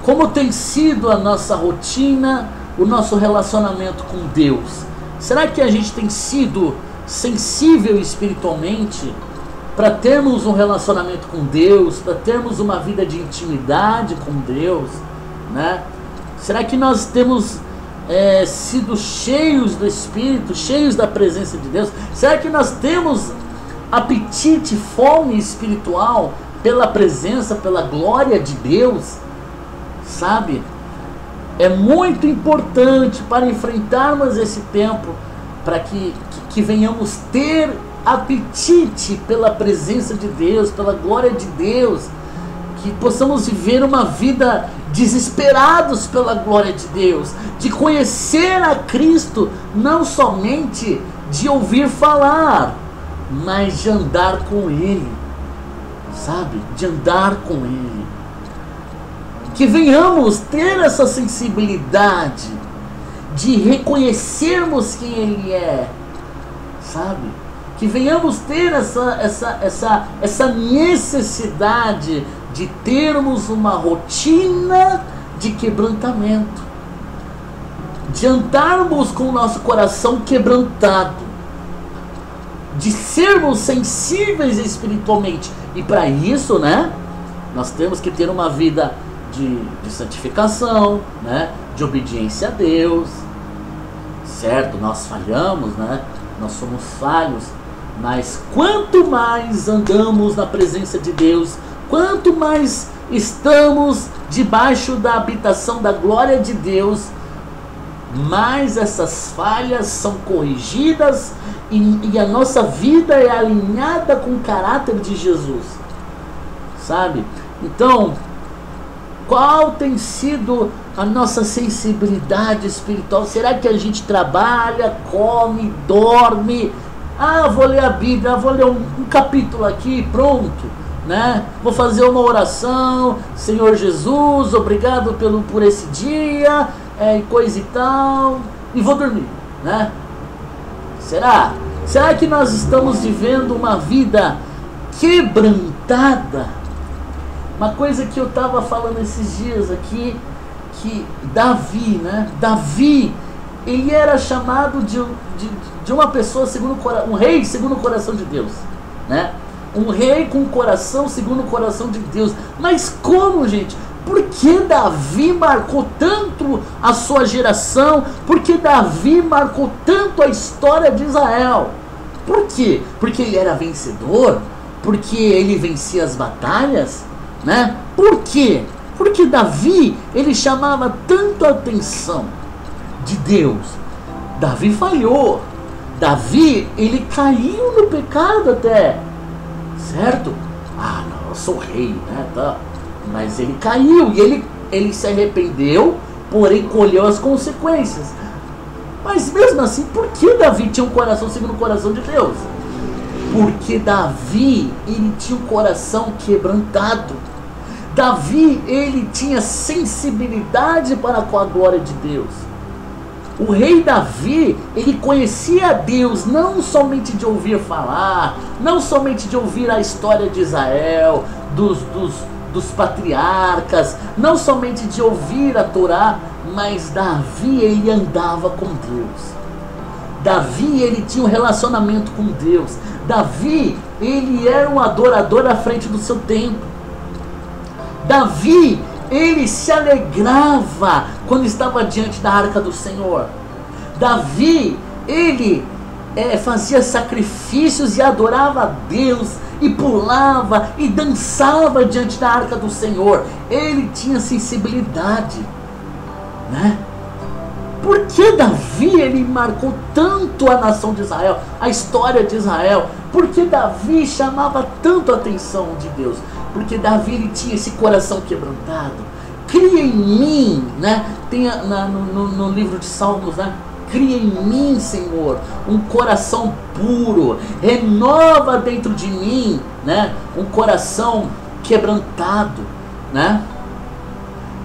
Como tem sido a nossa rotina, o nosso relacionamento com Deus? Será que a gente tem sido sensível espiritualmente para termos um relacionamento com Deus, para termos uma vida de intimidade com Deus, né? Será que nós temos sido cheios do Espírito, cheios da presença de Deus? Será que nós temos apetite, fome espiritual pela presença, pela glória de Deus? Sabe? É muito importante para enfrentarmos esse tempo, para que venhamos ter apetite pela presença de Deus, pela glória de Deus, que possamos viver uma vida desesperados pela glória de Deus, de conhecer a Cristo, não somente de ouvir falar, mas de andar com Ele, sabe? De andar com Ele. Que venhamos ter essa sensibilidade de reconhecermos quem Ele é, sabe? Que venhamos ter essa necessidade de termos uma rotina de quebrantamento, de andarmos com o nosso coração quebrantado, de sermos sensíveis espiritualmente. E para isso, né, nós temos que ter uma vida de santificação, né, de obediência a Deus, certo? Nós falhamos, né? Nós somos falhos, mas quanto mais andamos na presença de Deus, quanto mais estamos debaixo da habitação da glória de Deus, mais essas falhas são corrigidas e a nossa vida é alinhada com o caráter de Jesus, sabe? Então, qual tem sido a nossa sensibilidade espiritual? Será que a gente trabalha, come, dorme? Ah, vou ler a Bíblia, vou ler um capítulo aqui, pronto, né? Vou fazer uma oração, Senhor Jesus, obrigado por esse dia, e coisa e tal, e vou dormir, né? Será? Será que nós estamos vivendo uma vida quebrantada? Uma coisa que eu estava falando esses dias aqui, que Davi, né? Davi, ele era chamado de uma pessoa segundo um rei segundo o coração de Deus, né? Um rei com o coração segundo o coração de Deus. Mas como, gente? Por que Davi marcou tanto a sua geração? Por que Davi marcou tanto a história de Israel? Por quê? Porque ele era vencedor? Porque ele vencia as batalhas? Né? Por quê? Porque Davi, ele chamava tanto a atenção de Deus. Davi falhou. Davi, ele caiu no pecado até, certo? Ah, não, eu sou rei, né? Tá. Mas ele caiu e ele se arrependeu, porém colheu as consequências. Mas mesmo assim, por que Davi tinha um coração segundo o coração de Deus? Porque Davi, ele tinha um coração quebrantado. Davi, ele tinha sensibilidade para com a glória de Deus. O rei Davi, ele conhecia Deus não somente de ouvir falar, não somente de ouvir a história de Israel, dos patriarcas, não somente de ouvir a Torá, mas Davi, ele andava com Deus. Davi, ele tinha um relacionamento com Deus. Davi, ele era um adorador à frente do seu tempo. Davi, ele se alegrava quando estava diante da arca do Senhor. Davi, ele fazia sacrifícios e adorava a Deus, e pulava e dançava diante da arca do Senhor. Ele tinha sensibilidade, né? Por que Davi, ele marcou tanto a nação de Israel, a história de Israel? Por que Davi chamava tanto a atenção de Deus? Porque Davi, ele tinha esse coração quebrantado. Cria em mim, né? Tem no livro de Salmos, né? Cria em mim, Senhor, um coração puro, renova dentro de mim, né? Um coração quebrantado, né?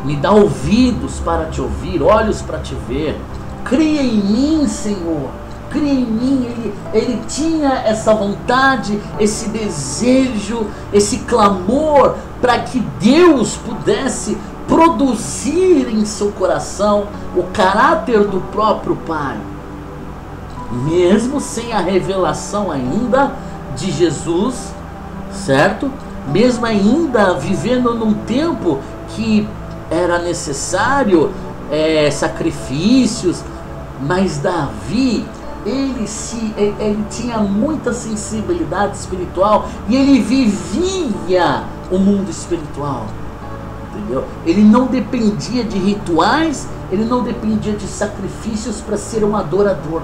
Me dá ouvidos para te ouvir, olhos para te ver. Cria em mim, Senhor. Cria em mim. Ele tinha essa vontade, esse desejo, esse clamor para que Deus pudesse produzir em seu coração o caráter do próprio Pai, mesmo sem a revelação ainda de Jesus, certo? Mesmo ainda vivendo num tempo que era necessário sacrifícios, mas Davi, ele tinha muita sensibilidade espiritual e ele vivia o mundo espiritual, entendeu? Ele não dependia de rituais, ele não dependia de sacrifícios para ser um adorador,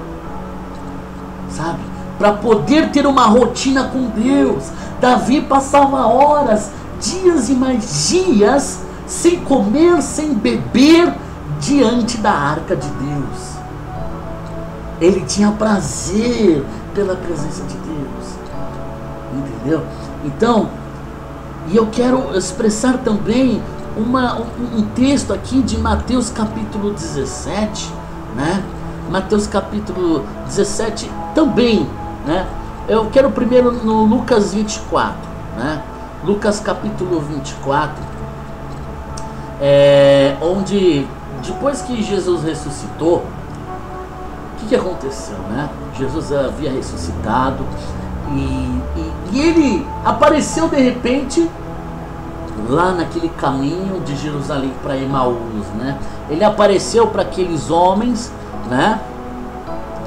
sabe? Para poder ter uma rotina com Deus. Davi passava horas, dias e mais dias sem comer, sem beber, diante da arca de Deus. Ele tinha prazer pela presença de Deus, entendeu? Então, e eu quero expressar também um texto aqui de Mateus capítulo 17, né? Mateus capítulo 17 também, né? Eu quero primeiro no Lucas 24, né? Lucas capítulo 24, onde depois que Jesus ressuscitou, o que aconteceu, né? Jesus havia ressuscitado e ele apareceu de repente lá naquele caminho de Jerusalém para Emaús, né? Ele apareceu para aqueles homens, né?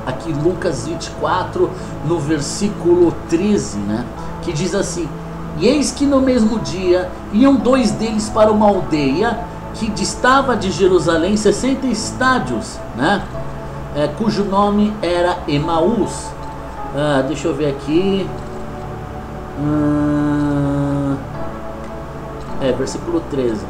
Aqui Lucas 24, no versículo 13, né? Que diz assim: e eis que no mesmo dia iam dois deles para uma aldeia que distava de Jerusalém 60 estádios, né? Cujo nome era Emaús. Deixa eu ver aqui. Versículo 13.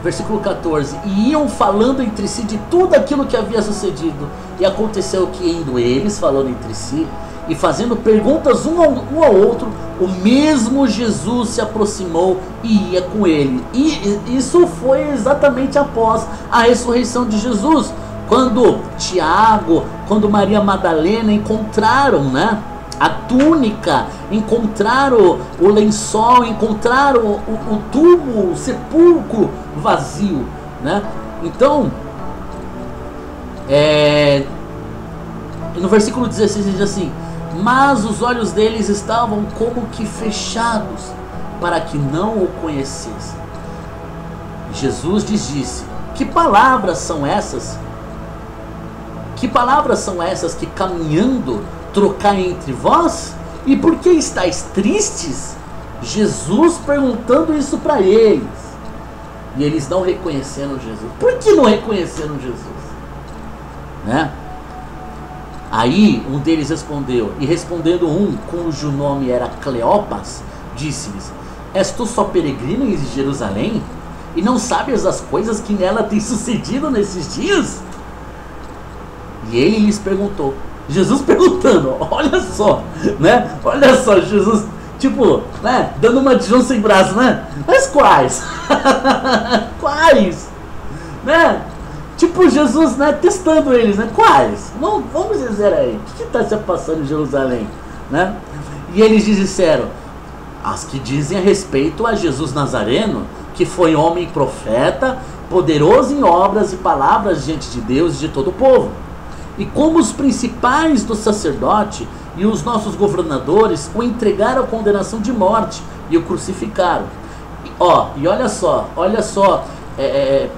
Versículo 14. E iam falando entre si de tudo aquilo que havia sucedido. E aconteceu que, indo eles falando entre si e fazendo perguntas um ao outro, o mesmo Jesus se aproximou e ia com ele. E isso foi exatamente após a ressurreição de Jesus, quando Tiago, quando Maria Madalena encontraram, né, a túnica, encontraram o lençol, encontraram o túmulo, o sepulcro vazio, né? Então, no versículo 16 diz assim: mas os olhos deles estavam como que fechados, para que não o conhecessem. Jesus lhes disse: que palavras são essas? Que palavras são essas que caminhando trocai entre vós? E por que estáis tristes? Jesus perguntando isso para eles. E eles não reconheceram Jesus. Por que não reconheceram Jesus? Né? Aí um deles respondeu, e respondendo um, cujo nome era Cleopas, disse-lhes: és tu só peregrino em Jerusalém? E não sabes as coisas que nela têm sucedido nesses dias? E ele lhes perguntou, Jesus perguntando, olha só, né? Olha só, Jesus, tipo, né? Dando uma de João sem braço, né? Mas quais? Quais? Né? Tipo Jesus, né? Testando eles, né? Quais? Vamos dizer aí, o que está se passando em Jerusalém, né? E eles disseram: as que dizem a respeito a Jesus Nazareno, que foi homem e profeta, poderoso em obras e palavras diante de Deus e de todo o povo. E como os principais do sacerdote e os nossos governadores o entregaram à condenação de morte e o crucificaram. E olha só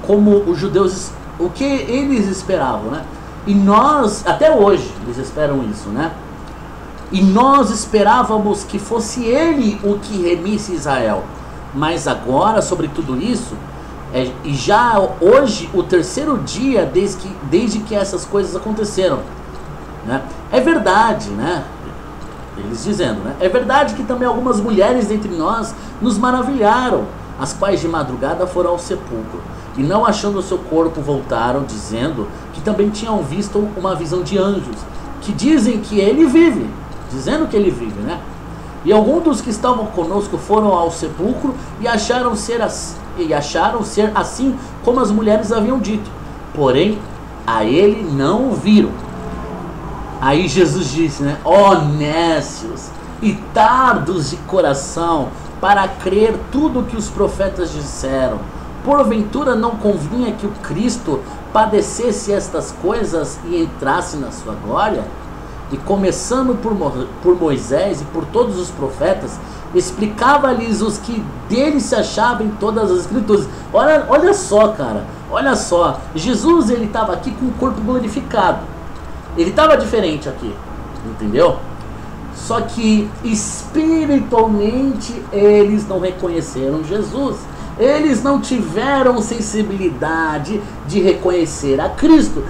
como os judeus, o que eles esperavam, né? E nós, até hoje, eles esperam isso, né? E nós esperávamos que fosse ele o que remisse Israel. Mas agora, sobre tudo isso, e já hoje, o terceiro dia desde que essas coisas aconteceram, né? É verdade, né? Eles dizendo, né? É verdade que também algumas mulheres dentre nós nos maravilharam, as quais de madrugada foram ao sepulcro, e não achando o seu corpo voltaram, dizendo que também tinham visto uma visão de anjos, que dizem que ele vive, dizendo que ele vive, né? E alguns dos que estavam conosco foram ao sepulcro e acharam ser assim como as mulheres haviam dito, porém a ele não o viram. Aí Jesus disse, né? Ó nécios e tardos de coração, para crer tudo o que os profetas disseram. Porventura não convinha que o Cristo padecesse estas coisas e entrasse na sua glória? E começando por Moisés e por todos os profetas, explicava-lhes os que dele se achavam em todas as escrituras. Olha só, cara, olha só. Jesus, ele estava aqui com o corpo glorificado. Ele estava diferente aqui, entendeu? Só que espiritualmente eles não reconheceram Jesus. Eles não tiveram sensibilidade de reconhecer a Cristo.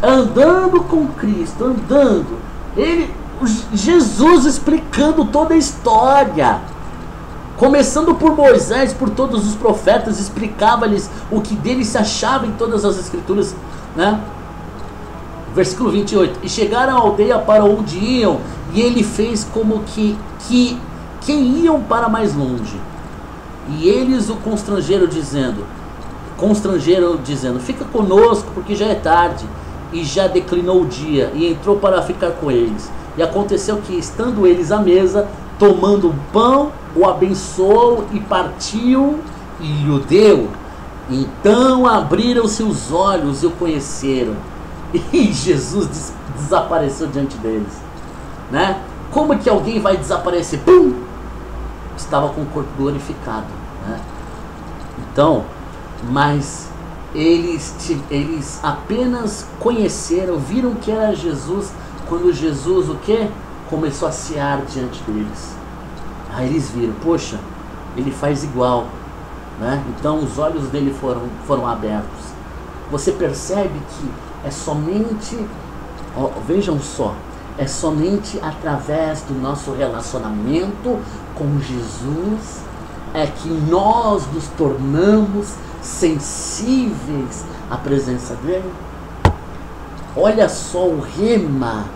Andando com Cristo, andando. Jesus explicando toda a história. Começando por Moisés, por todos os profetas, explicava-lhes o que dele se achava em todas as escrituras, né? Versículo 28. E chegaram à aldeia para onde iam, e ele fez como que iam para mais longe. E eles o constrangeram dizendo, fica conosco, porque já é tarde. E já declinou o dia, e entrou para ficar com eles. E aconteceu que, estando eles à mesa, tomando o pão, o abençoou e partiu e o deu. Então abriram-se os olhos e o conheceram. E Jesus desapareceu diante deles, né? Como que alguém vai desaparecer? Pum! Estava com o corpo glorificado, né? Então, mas eles apenas conheceram, viram que era Jesus, quando Jesus o que? Começou a cear diante deles. Aí eles viram, poxa, ele faz igual, né? Então os olhos dele foram abertos. Você percebe que é somente, vejam só, é somente através do nosso relacionamento com Jesus é que nós nos tornamos sensíveis à presença dele. Olha só o rema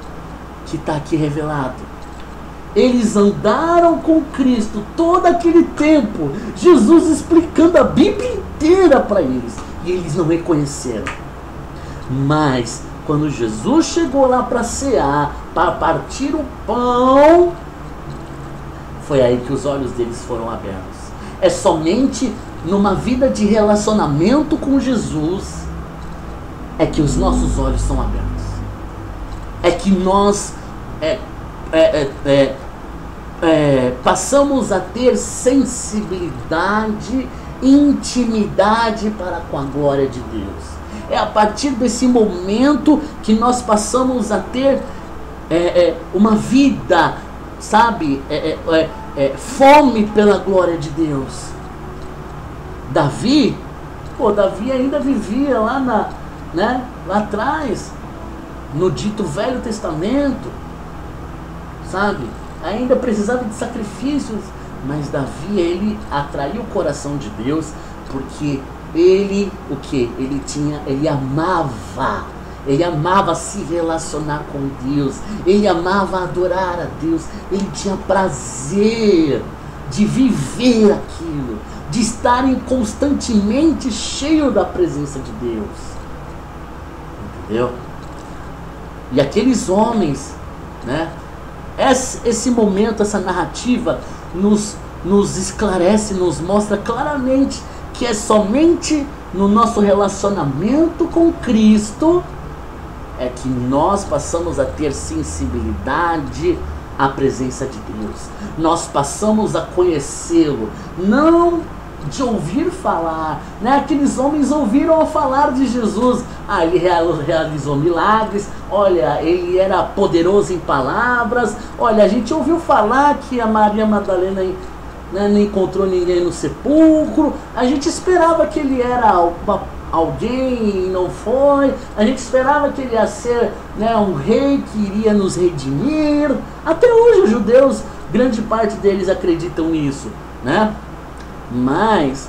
que está aqui revelado. Eles andaram com Cristo todo aquele tempo, Jesus explicando a Bíblia inteira para eles, e eles não reconheceram. Mas quando Jesus chegou lá para cear, para partir o pão, foi aí que os olhos deles foram abertos. É somente numa vida de relacionamento com Jesus é que os nossos olhos são abertos. É que nós passamos a ter sensibilidade, intimidade para com a glória de Deus. É a partir desse momento que nós passamos a ter uma vida, sabe, fome pela glória de Deus. Davi ainda vivia lá lá atrás, no dito Velho Testamento, sabe? Ainda precisava de sacrifícios, mas Davi, ele atraiu o coração de Deus, porque ele amava se relacionar com Deus, ele amava adorar a Deus, ele tinha prazer de viver aquilo, de estarem constantemente cheio da presença de Deus, entendeu? E aqueles homens, né? Esse momento, essa narrativa nos esclarece, nos mostra claramente que é somente no nosso relacionamento com Cristo é que nós passamos a ter sensibilidade à presença de Deus. Nós passamos a conhecê-lo, não de ouvir falar, né? Aqueles homens ouviram falar de Jesus. Ele realizou milagres, olha, ele era poderoso em palavras, olha, a gente ouviu falar que a Maria Madalena, né, não encontrou ninguém no sepulcro, a gente esperava que ele era alguém e não foi, a gente esperava que ele ia ser, né, um rei que iria nos redimir. Até hoje os judeus, grande parte deles acreditam nisso, né? Mas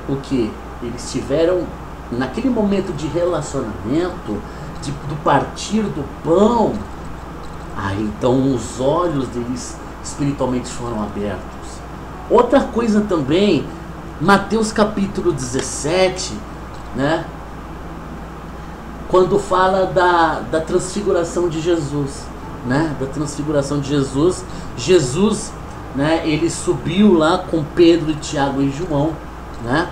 o que? Eles tiveram naquele momento de relacionamento, do partir do pão, então os olhos deles espiritualmente foram abertos. Outra coisa também, Mateus capítulo 17, né? Quando fala da transfiguração de Jesus, né? Da transfiguração de Jesus, Jesus né, ele subiu lá com Pedro, Tiago e João, né?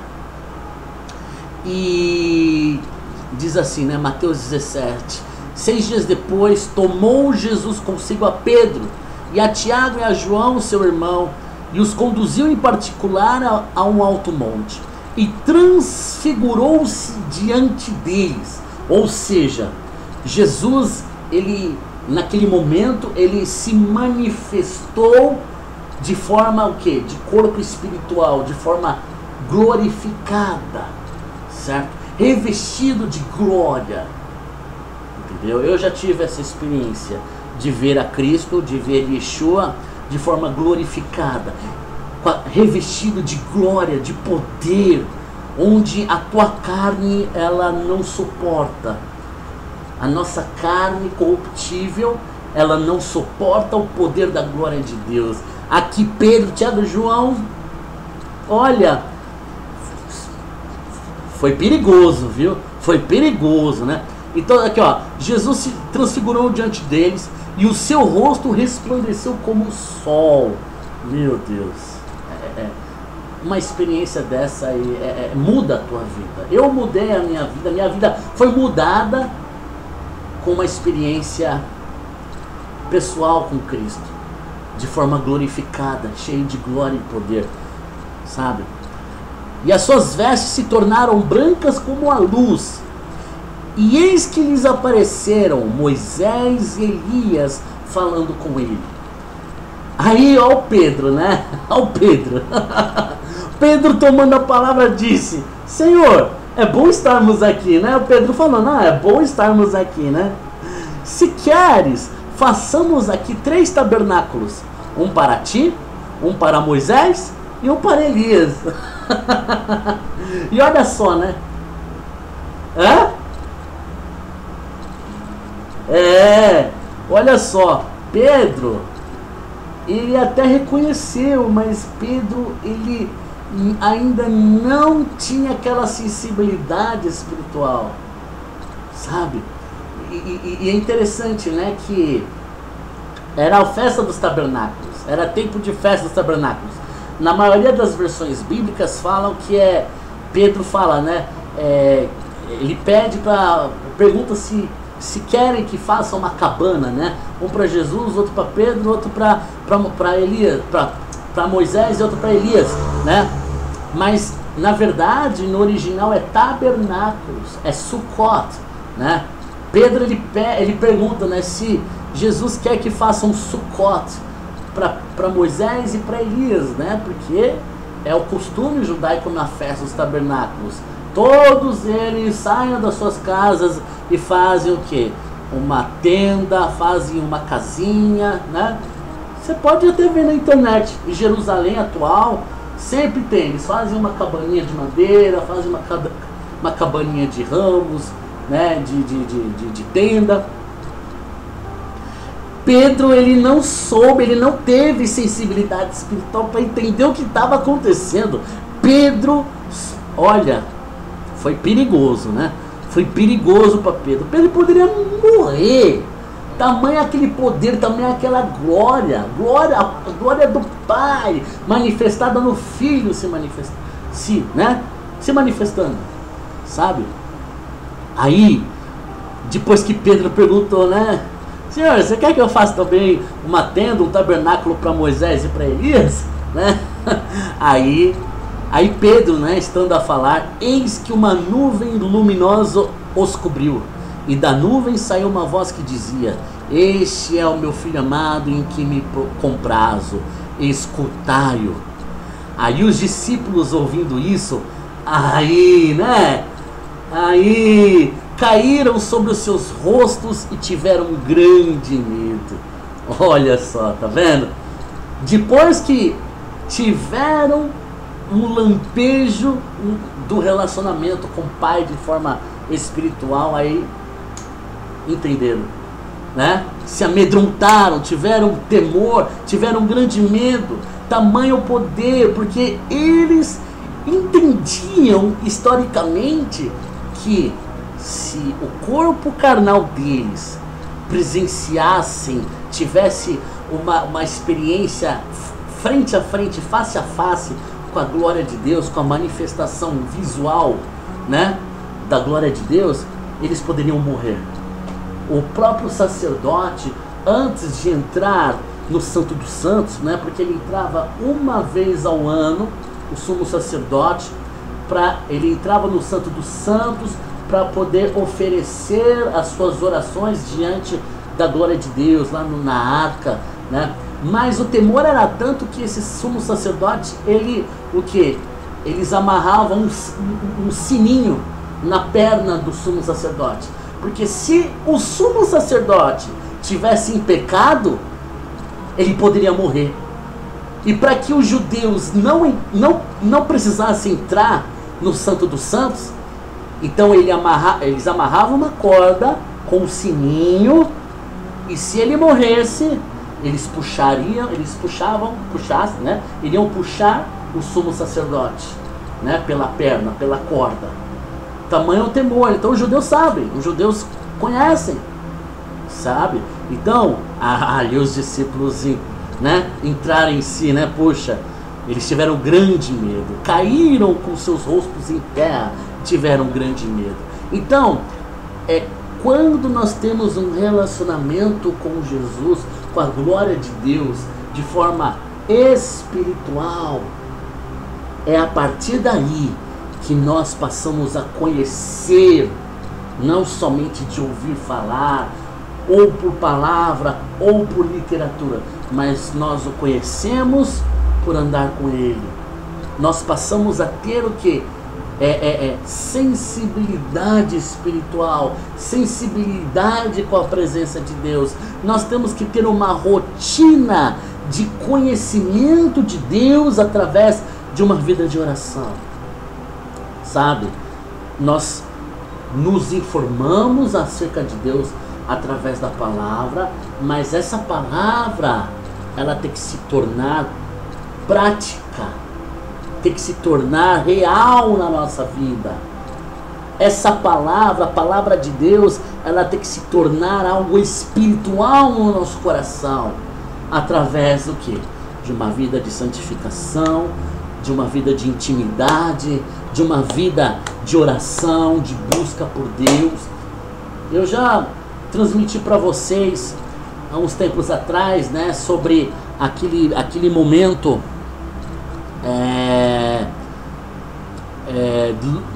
E diz assim, né, Mateus 17: 6 dias depois, tomou Jesus consigo a Pedro e a Tiago e a João, seu irmão, e os conduziu em particular a um alto monte, e transfigurou-se diante deles. Ou seja, Jesus, ele, naquele momento, ele se manifestou de forma o quê? De corpo espiritual, de forma glorificada, certo? Revestido de glória, entendeu? Eu já tive essa experiência de ver a Cristo, de ver Yeshua de forma glorificada, revestido de glória, de poder, onde a tua carne, ela não suporta. A nossa carne corruptível, ela não suporta o poder da glória de Deus. Aqui Pedro, Tiago e João, olha, foi perigoso, viu? Foi perigoso, né? Então aqui, ó, Jesus se transfigurou diante deles e o seu rosto resplandeceu como o sol. Meu Deus, uma experiência dessa aí muda a tua vida. Eu mudei a minha vida foi mudada com uma experiência pessoal com Cristo, de forma glorificada, cheia de glória e poder, sabe? E as suas vestes se tornaram brancas como a luz. E eis que lhes apareceram Moisés e Elias falando com ele. Aí, ó o Pedro, né? Ó o Pedro. Pedro, tomando a palavra, disse: Senhor, é bom estarmos aqui, né? O Pedro falando: é bom estarmos aqui, né? Se queres, façamos aqui 3 tabernáculos: um para ti, um para Moisés e um para Elias. E olha só, né? Olha só, Pedro, ele até reconheceu, mas Pedro, ele ainda não tinha aquela sensibilidade espiritual, sabe? E é interessante, né, que era a festa dos tabernáculos, era tempo de festa dos tabernáculos. Na maioria das versões bíblicas falam que Pedro fala, né, ele pergunta se querem que faça uma cabana, né? Um para Jesus, outro para Pedro, outro para Elias, para Moisés e outro para Elias, né? Mas na verdade no original é tabernáculos, é Sukkot, né? Pedro ele pergunta, né, se Jesus quer que faça um Sukkot para Moisés e para Elias, né? Porque é o costume judaico na festa dos tabernáculos. Todos eles saem das suas casas e fazem o quê? Uma tenda, fazem uma casinha, né? Você pode até ver na internet, em Jerusalém atual, sempre tem. Eles fazem uma cabaninha de madeira, fazem uma cabaninha de ramos, né? De tenda. Pedro, ele não soube, ele não teve sensibilidade espiritual para entender o que estava acontecendo. Pedro, olha, foi perigoso, né? Foi perigoso para Pedro. Pedro poderia morrer. Tamanho aquele poder, tamanho aquela glória. A glória do Pai manifestada no Filho se manifestando, sabe? Aí, depois que Pedro perguntou, né? Senhor, você quer que eu faça também uma tenda, um tabernáculo para Moisés e para Elias? Né? Aí Pedro, né, estando a falar, eis que uma nuvem luminosa os cobriu. E da nuvem saiu uma voz que dizia: Este é o meu filho amado em que me comprazo, escutai-o. Aí os discípulos, ouvindo isso, aí caíram sobre os seus rostos e tiveram um grande medo. Olha só, tá vendo? Depois que tiveram um lampejo do relacionamento com o Pai de forma espiritual, aí entenderam, né? Se amedrontaram, tiveram temor, tiveram um grande medo, tamanho poder, porque eles entendiam historicamente que se o corpo carnal deles presenciassem, tivesse uma experiência frente a frente, face a face com a glória de Deus, com a manifestação visual, né, da glória de Deus, eles poderiam morrer. O próprio sacerdote, antes de entrar no Santo dos Santos, né, porque ele entrava uma vez ao ano, o sumo sacerdote, ele entrava no Santo dos Santos para poder oferecer as suas orações diante da glória de Deus, lá na arca, né? Mas o temor era tanto que esse sumo sacerdote, eles amarravam um sininho na perna do sumo sacerdote, porque se o sumo sacerdote tivesse em pecado, ele poderia morrer. E para que os judeus não precisassem entrar no Santo dos Santos, então eles amarravam uma corda com um sininho, e se ele morresse, eles puxassem, né? Iriam puxar o sumo sacerdote, né? Pela perna, pela corda. Tamanho o temor. Então os judeus sabem, os judeus conhecem, sabe? Então, ali os discípulos, né, entraram em si, né? Puxa, eles tiveram grande medo, caíram com seus rostos em terra, tiveram grande medo. Então, quando nós temos um relacionamento com Jesus, com a glória de Deus, de forma espiritual, é a partir daí que nós passamos a conhecer, não somente de ouvir falar, ou por palavra, ou por literatura, mas nós o conhecemos por andar com Ele. Nós passamos a ter o que? Sensibilidade espiritual, sensibilidade com a presença de Deus. Nós temos que ter uma rotina de conhecimento de Deus através de uma vida de oração, sabe? Nós nos informamos acerca de Deus através da palavra, mas essa palavra, ela tem que se tornar prática, tem que se tornar real na nossa vida. Essa palavra, a palavra de Deus, ela tem que se tornar algo espiritual no nosso coração, através do quê? De uma vida de santificação, de uma vida de intimidade, de uma vida de oração, de busca por Deus. Eu já transmiti para vocês há uns tempos atrás, né, sobre aquele momento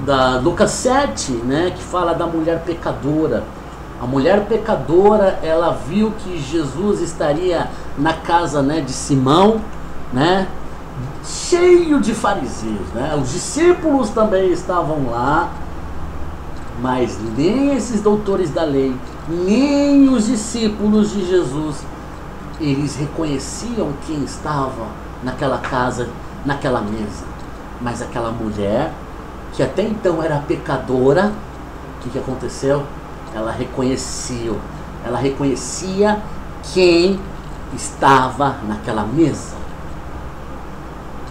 da Lucas 7, né, que fala da mulher pecadora. A mulher pecadora, ela viu que Jesus estaria na casa, né, de Simão, né, cheio de fariseus, né? Os discípulos também estavam lá, mas nem esses doutores da lei, nem os discípulos de Jesus, eles reconheciam quem estava naquela casa, naquela mesa. Mas aquela mulher, que até então era pecadora, o que aconteceu? Ela reconhecia quem estava naquela mesa.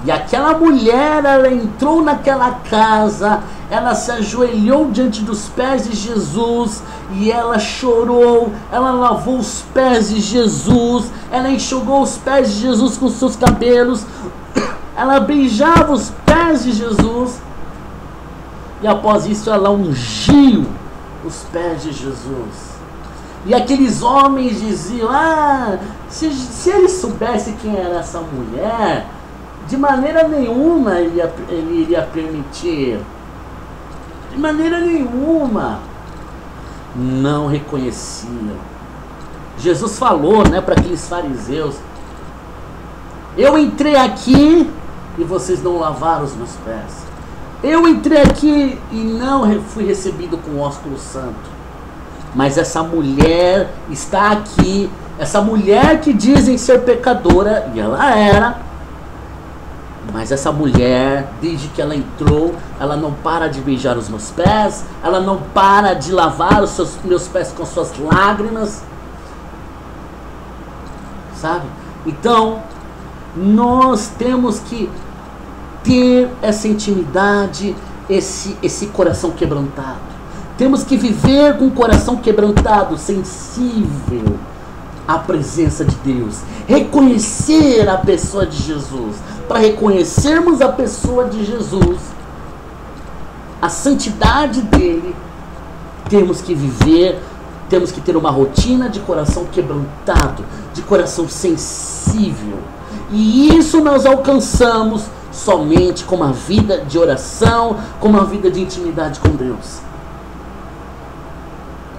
E aquela mulher, ela entrou naquela casa, ela se ajoelhou diante dos pés de Jesus e ela chorou, ela lavou os pés de Jesus, ela enxugou os pés de Jesus com seus cabelos, ela beijava os pés de Jesus e após isso ela ungiu os pés de Jesus. E aqueles homens diziam, se ele soubesse quem era essa mulher, de maneira nenhuma ele iria permitir. De maneira nenhuma. Não reconheciam. Jesus falou, né, para aqueles fariseus: eu entrei aqui e vocês não lavaram os meus pés. Eu entrei aqui e não fui recebido com o ósculo santo. Mas essa mulher está aqui, essa mulher que dizem ser pecadora, e ela era. Mas essa mulher, desde que ela entrou, ela não para de beijar os meus pés, ela não para de lavar os meus pés com suas lágrimas, sabe? Então, nós temos que ter essa intimidade, esse coração quebrantado. Temos que viver com o coração quebrantado, sensível a presença de Deus, reconhecer a pessoa de Jesus. Para reconhecermos a pessoa de Jesus, a santidade dele, temos que viver, temos que ter uma rotina de coração quebrantado, de coração sensível. E isso nós alcançamos somente com uma vida de oração, com uma vida de intimidade com Deus.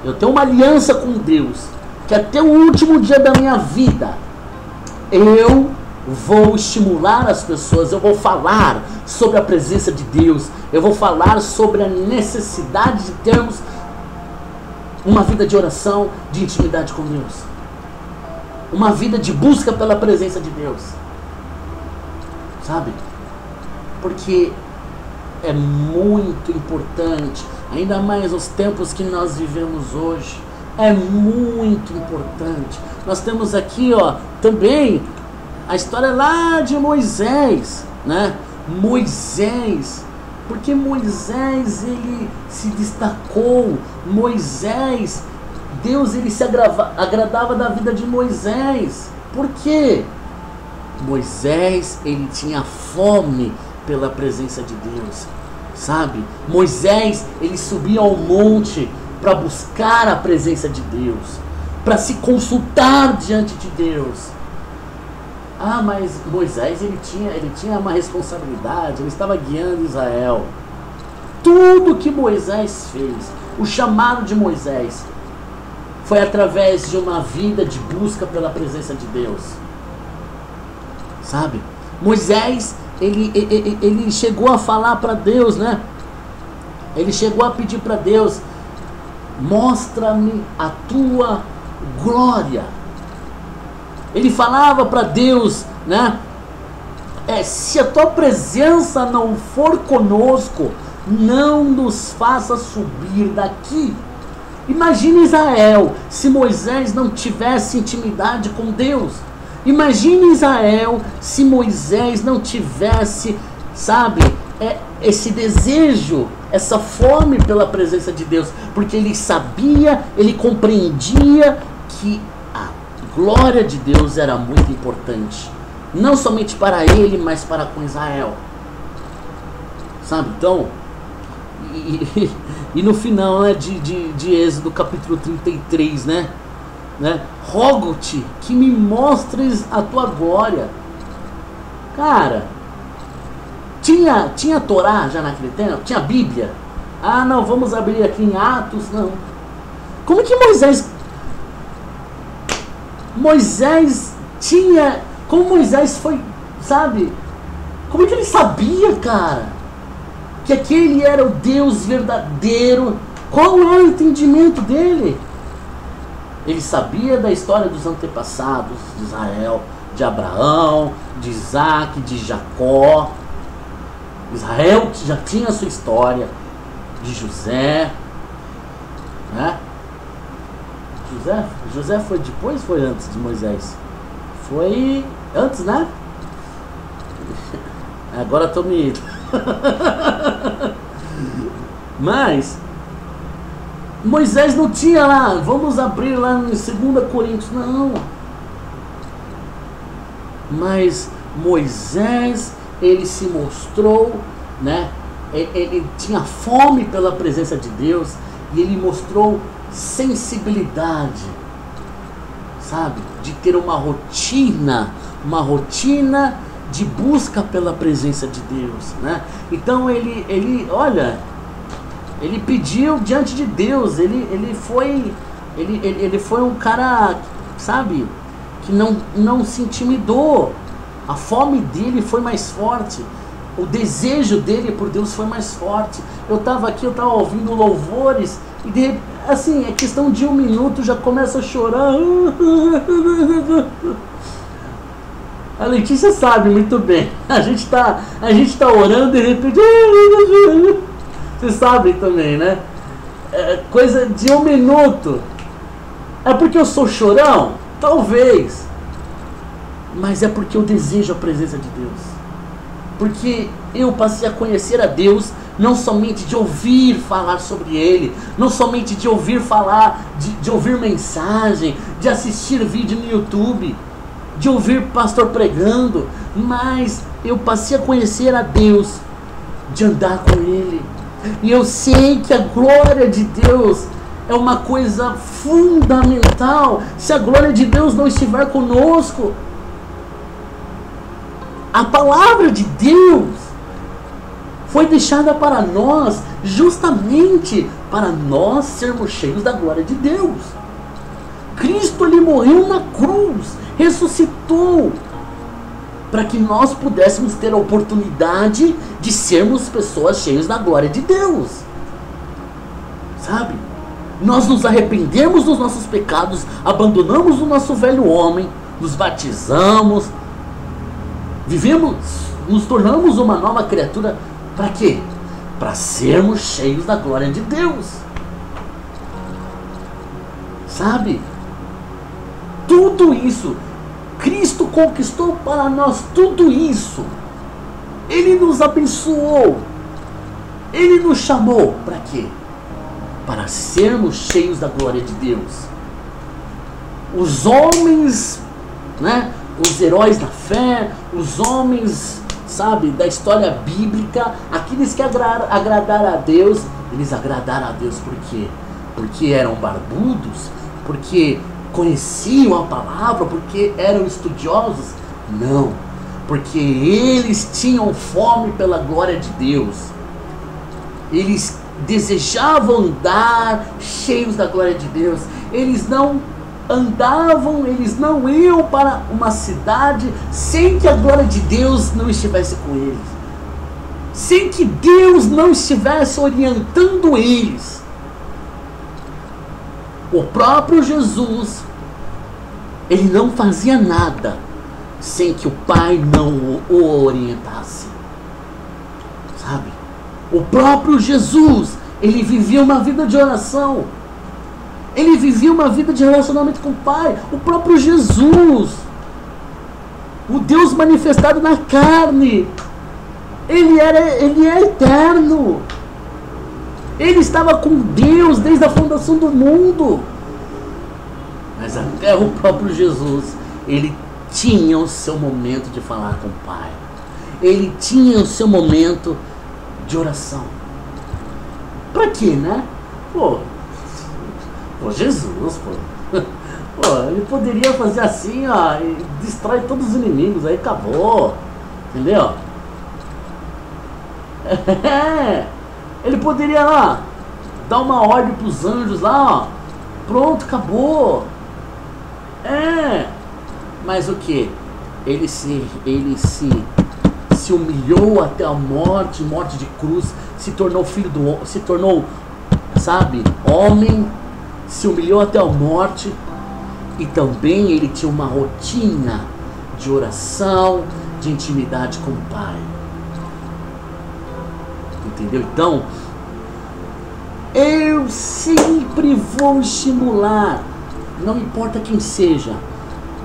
Eu tenho uma aliança com Deus, que até o último dia da minha vida, eu vou estimular as pessoas, eu vou falar sobre a presença de Deus, eu vou falar sobre a necessidade de termos uma vida de oração, de intimidade com Deus, uma vida de busca pela presença de Deus, sabe? Porque é muito importante, ainda mais nos tempos que nós vivemos hoje, é muito importante. Nós temos aqui, ó, também a história lá de Moisés, né? Moisés, porque Moisés, ele se destacou. Moisés, Deus, ele se agradava da vida de Moisés. Por quê? Moisés, ele tinha fome pela presença de Deus, sabe? Moisés, ele subia ao monte para buscar a presença de Deus, para se consultar diante de Deus. Ah, mas Moisés, ele tinha uma responsabilidade, ele estava guiando Israel. Tudo que Moisés fez, o chamado de Moisés, foi através de uma vida de busca pela presença de Deus, sabe? Moisés, ele chegou a falar para Deus, né? Ele chegou a pedir para Deus: mostra-me a tua glória. Ele falava para Deus, né? Se a tua presença não for conosco, não nos faça subir daqui. Imagine Israel se Moisés não tivesse intimidade com Deus. Imagine Israel se Moisés não tivesse, sabe, esse desejo, essa fome pela presença de Deus, porque ele sabia, ele compreendia que a glória de Deus era muito importante, não somente para ele, mas para com Israel, sabe? Então, e no final, né, de Êxodo capítulo 33, né? Rogo-te que me mostres a tua glória. Cara, tinha Torá já naquele tempo? Tinha Bíblia? Ah, não, vamos abrir aqui em Atos, não. Como que Moisés tinha... Como Moisés foi, sabe? Como é que ele sabia, cara, que aquele era o Deus verdadeiro? Qual era o entendimento dele? Ele sabia da história dos antepassados de Israel, de Abraão, de Isaac, de Jacó. Israel já tinha a sua história, de José, né? José foi depois ou foi antes de Moisés? Foi antes, né? Agora estou me... Mas Moisés não tinha lá, vamos abrir lá em 2 Coríntios, não. Mas Moisés, ele se mostrou, né? Ele tinha fome pela presença de Deus e ele mostrou sensibilidade, sabe? De ter uma rotina de busca pela presença de Deus, né? Então ele pediu diante de Deus, ele foi um cara, sabe, que não se intimidou. A fome dele foi mais forte, o desejo dele por Deus foi mais forte. Eu estava ouvindo louvores e de repente, assim, é questão de 1 minuto, já começa a chorar. A Letícia sabe muito bem. A gente tá orando e de repente... Vocês sabem também, né? Coisa de 1 minuto. É porque eu sou chorão? Talvez. Mas é porque eu desejo a presença de Deus. Porque eu passei a conhecer a Deus não somente de ouvir falar sobre Ele, não somente de ouvir falar, de ouvir mensagem, de assistir vídeo no YouTube, de ouvir pastor pregando, mas eu passei a conhecer a Deus, de andar com Ele. E eu sei que a glória de Deus é uma coisa fundamental. Se a glória de Deus não estiver conosco, a palavra de Deus foi deixada para nós justamente para nós sermos cheios da glória de Deus. Cristo, ele morreu na cruz, ressuscitou, para que nós pudéssemos ter a oportunidade de sermos pessoas cheias da glória de Deus. Sabe? Nós nos arrependemos dos nossos pecados, abandonamos o nosso velho homem, nos batizamos, vivemos, nos tornamos uma nova criatura. Para quê? Para sermos cheios da glória de Deus. Sabe? Tudo isso Cristo conquistou para nós, tudo isso. Ele nos abençoou. Ele nos chamou para quê? Para sermos cheios da glória de Deus. Os homens, né? Os heróis da fé, os homens, sabe, da história bíblica, aqueles que agradaram a Deus, eles agradaram a Deus por quê? Porque eram barbudos, porque conheciam a palavra, porque eram estudiosos? Não, porque eles tinham fome pela glória de Deus. Eles desejavam andar cheios da glória de Deus. Eles não andavam, eles não iam para uma cidade sem que a glória de Deus não estivesse com eles, sem que Deus não estivesse orientando eles. O próprio Jesus, ele não fazia nada sem que o Pai não o orientasse. Sabe? O próprio Jesus, ele vivia uma vida de oração. Ele vivia uma vida de relacionamento com o Pai. O próprio Jesus, o Deus manifestado na carne, ele é eterno. Ele estava com Deus desde a fundação do mundo. Mas até o próprio Jesus, ele tinha o seu momento de falar com o Pai. Ele tinha o seu momento de oração. Pra quê, né? Pô, Jesus, pô. Pô, ele poderia fazer assim, ó, e destrói todos os inimigos, aí acabou. Entendeu? Ele poderia lá dar uma ordem pros anjos lá, ó. Pronto, acabou. Mas o que? Ele se humilhou até a morte de cruz, se tornou filho do homem, se tornou, sabe, homem, se humilhou até a morte. E também ele tinha uma rotina de oração, de intimidade com o Pai. Entendeu? Então, eu sempre vou estimular, não importa quem seja,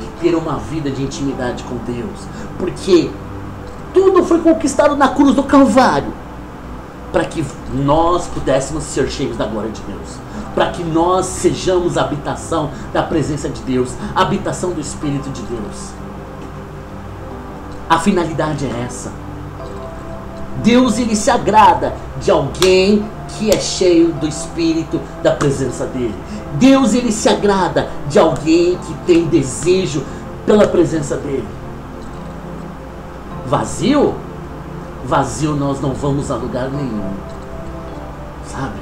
de ter uma vida de intimidade com Deus. Porque tudo foi conquistado na cruz do Calvário, para que nós pudéssemos ser cheios da glória de Deus, para que nós sejamos a habitação da presença de Deus, a habitação do Espírito de Deus. A finalidade é essa. Deus, ele se agrada de alguém que é cheio do Espírito, da presença dele. Deus, ele se agrada de alguém que tem desejo pela presença dele. Vazio? Vazio nós não vamos a lugar nenhum. Sabe?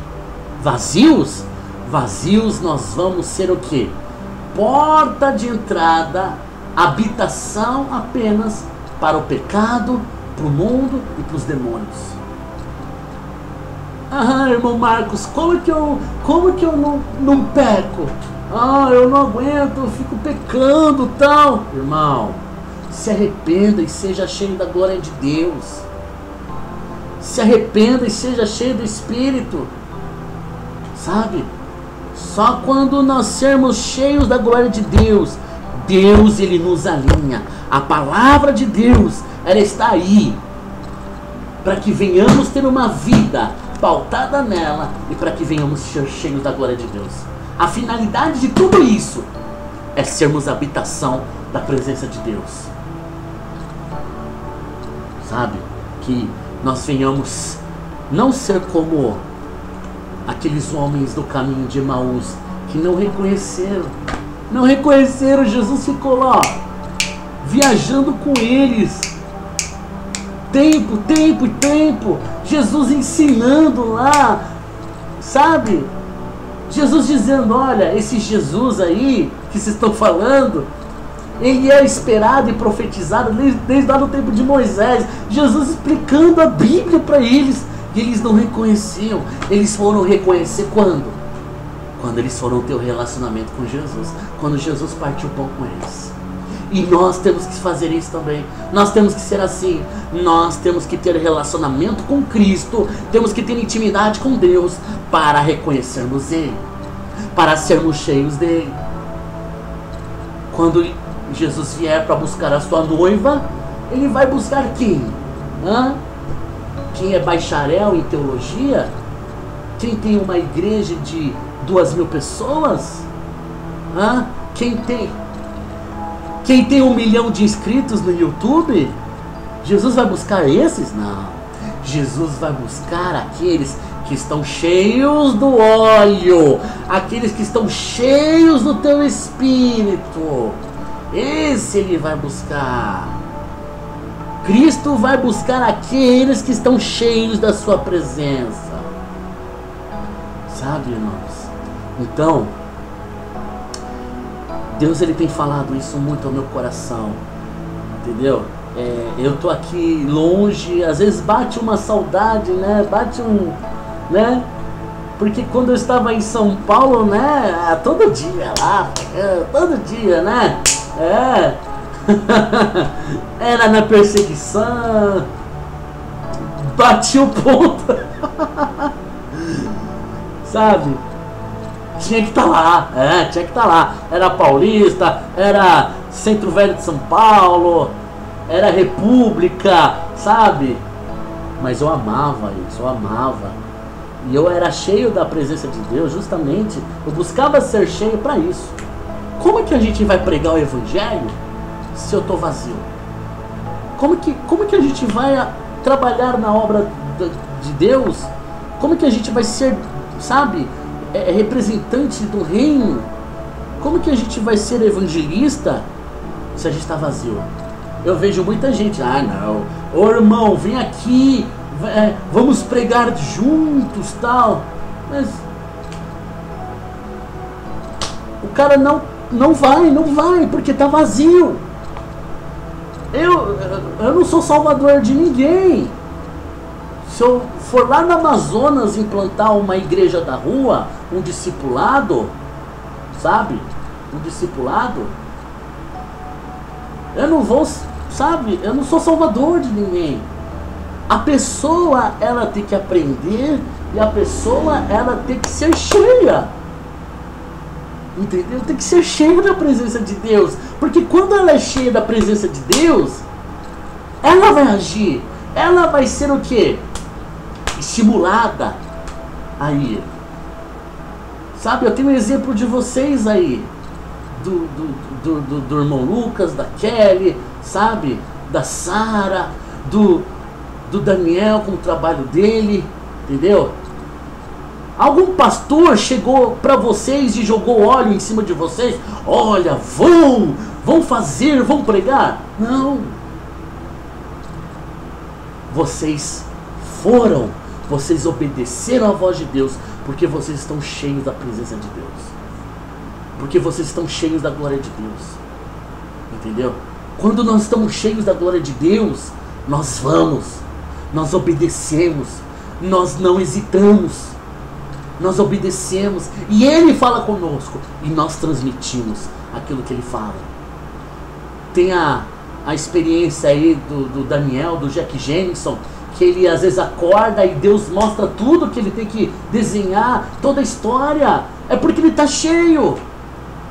Vazios? Vazios nós vamos ser o quê? Porta de entrada, habitação apenas para o pecado, para o mundo e para os demônios. Irmão Marcos, como que eu não peco? Eu não aguento, eu fico pecando, tal. Irmão, se arrependa e seja cheio da glória de Deus. Se arrependa e seja cheio do Espírito. Sabe? Só quando nós sermos cheios da glória de Deus, Deus, ele nos alinha. A palavra de Deus, ela está aí para que venhamos ter uma vida pautada nela e para que venhamos ser cheios da glória de Deus. A finalidade de tudo isso é sermos a habitação da presença de Deus. Sabe? Que nós venhamos não ser como aqueles homens do caminho de Emaús que não reconheceram. Não reconheceram, Jesus ficou lá, viajando com eles. Tempo, tempo e tempo. Jesus ensinando lá, sabe? Jesus dizendo, olha, esse Jesus aí que vocês estão falando, ele é esperado e profetizado desde lá no tempo de Moisés. Jesus explicando a Bíblia para eles. E eles não reconheciam. Eles foram reconhecer quando? Quando eles foram ter o relacionamento com Jesus. Quando Jesus partiu o pão com eles. E nós temos que fazer isso também. Nós temos que ser assim. Nós temos que ter relacionamento com Cristo. Temos que ter intimidade com Deus para reconhecermos Ele, para sermos cheios dele. Quando Jesus vier para buscar a sua noiva, Ele vai buscar quem? Quem é bacharel em teologia? Quem tem uma igreja de 2.000 pessoas? Quem tem 1 milhão de inscritos no YouTube? Jesus vai buscar esses? Não. Jesus vai buscar aqueles que estão cheios do óleo, aqueles que estão cheios do teu espírito. Esse Ele vai buscar. Cristo vai buscar aqueles que estão cheios da sua presença. Sabe, irmãos? Então, Deus Ele tem falado isso muito ao meu coração. Entendeu? Eu tô aqui longe, às vezes bate uma saudade, né? Né? Porque quando eu estava em São Paulo, né? Todo dia lá, todo dia, né? Era na perseguição, bati o ponto. Sabe? Tinha que estar lá, tinha que estar lá. Era Paulista, era Centro Velho de São Paulo, era República, sabe? Mas eu amava isso, eu amava. E eu era cheio da presença de Deus, justamente. Eu buscava ser cheio para isso. Como é que a gente vai pregar o Evangelho se eu estou vazio? Como que a gente vai trabalhar na obra de Deus? Como que a gente vai ser, sabe, representante do reino? Como que a gente vai ser evangelista se a gente está vazio? Eu vejo muita gente, não, ô irmão, vem aqui, vamos pregar juntos, tal. Mas o cara não vai, porque tá vazio. Eu não sou salvador de ninguém. Se eu for lá no Amazonas implantar uma igreja da rua, um discipulado, sabe? Um discipulado, eu não vou, sabe? Eu não sou salvador de ninguém. A pessoa, ela tem que aprender e a pessoa, ela tem que ser cheia. Entendeu? Tem que ser cheia da presença de Deus. Porque quando ela é cheia da presença de Deus, ela vai agir. Ela vai ser o quê? Estimulada aí. Sabe, eu tenho um exemplo de vocês aí. Do irmão Lucas, da Kelly, sabe? Da Sara, do Daniel com o trabalho dele. Entendeu? Algum pastor chegou para vocês e jogou óleo em cima de vocês? Olha, vão fazer, vão pregar? Não. Vocês foram, vocês obedeceram à voz de Deus, porque vocês estão cheios da presença de Deus. Porque vocês estão cheios da glória de Deus. Entendeu? Quando nós estamos cheios da glória de Deus, nós vamos, nós obedecemos, nós não hesitamos. Nós obedecemos e Ele fala conosco e nós transmitimos aquilo que Ele fala. Tem a experiência aí do Daniel, do Jack Jensen, que ele às vezes acorda e Deus mostra tudo que ele tem que desenhar, toda a história. É porque ele está cheio.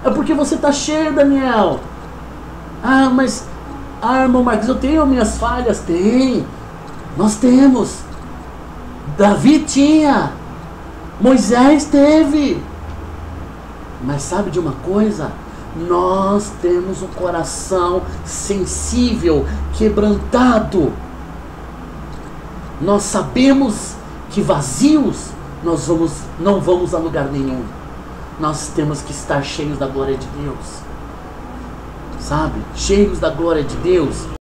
É porque você está cheio, Daniel. Mas, irmão Marcos, eu tenho minhas falhas. Tem. Nós temos. Davi tinha. Moisés teve. Mas sabe de uma coisa? Nós temos um coração sensível, quebrantado. Nós sabemos que vazios nós não vamos a lugar nenhum. Nós temos que estar cheios da glória de Deus. Sabe? Cheios da glória de Deus.